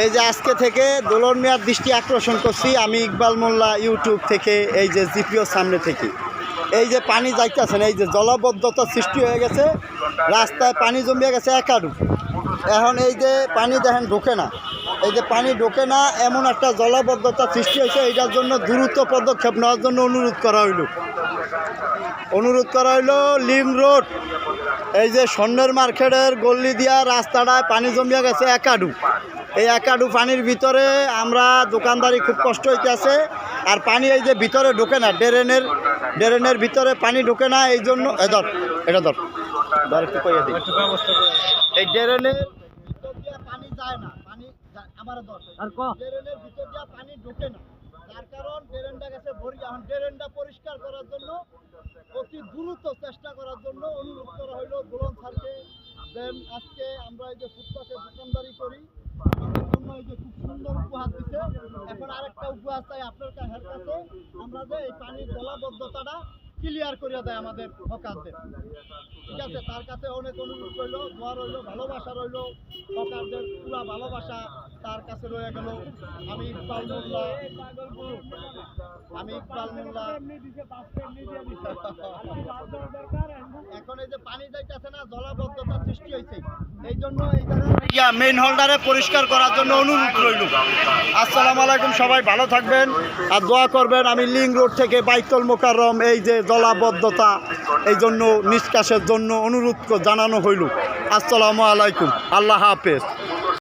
এই যে আজকে থেকে দোলন মিয়ার দৃষ্টি আকর্ষণ করছি আমি ইকবাল মোল্লা ইউটিউব থেকে, এই যে জিপিওর সামনে থেকে। এই যে পানি যাইতেছেন, এই যে জলাবদ্ধতা সৃষ্টি হয়ে গেছে, রাস্তায় পানি জমিয়ে গেছে একাডু। এখন এই যে পানি দেখেন ঢোকে না, এই যে পানি ঢোকে না, এমন একটা জলাবদ্ধতা সৃষ্টি হয়েছে। এইটার জন্য দ্রুত পদক্ষেপ নেওয়ার জন্য অনুরোধ করা হইল। লিং রোড, এই যে স্বর্ণের মার্কেটের গল্লি দিয়া রাস্তাটায় পানি জমিয়ে গেছে একাডু। এই একাডু পানির ভিতরে আমরা দোকানদারি খুব কষ্ট হইতেছে। আর পানি এই যে ভিতরে ঢোকে না, ড্রেনের ভিতরে পানি ঢোকে না, এই জন্য একটু কইয়া দিই। এই ড্রেনের ভিতর দিয়া পানি যায় না, ড্রেনের ভিতর দিয়া পানি ঢোকে না, তার কারণ ড্রেনটা গেছে ভরি। এখন ড্রেনটা পরিষ্কার করার জন্য অতি দ্রুত চেষ্টা করার জন্য অনুরোধ করা হইল দোলন স্যারকে। দেন আজকে আমরা এই যে ফুটপাতে দোকানদারি করি, আমাদের জন্য এই যে খুব সুন্দর উপহার দিচ্ছে। এখন আরেকটা উপহার চাই আপনার কাছে, আমরা যে এই পানির জলাবদ্ধতাটা ক্লিয়ার করিয়া দেয় আমাদের হকারদের, ঠিক আছে? তার কাছে অনেক অনুরোধ রইল, দোয়া রইল, ভালোবাসা রইল, হকারদের পুরা ভালোবাসা তার কাছে রয়ে গেল। আমি ইকবাল মোল্লা এখন এই যে পানি যাইতেছে না, জলাবদ্ধতা সৃষ্টি হয়েছে, এই জন্য এই জায়গায় মেইন হোল্ডারে পরিষ্কার করার জন্য অনুরোধ রইল। আসসালামু আলাইকুম, সবাই ভালো থাকবেন আর দোয়া করবেন। আমি লিং রোড থেকে বাইতুল মোকাররম, এই যে জলাবদ্ধতা, এই জন্য নিষ্কাশের জন্য অনুরোধ জানানো হইল। আসসালামু আলাইকুম, আল্লাহ হাফেজ।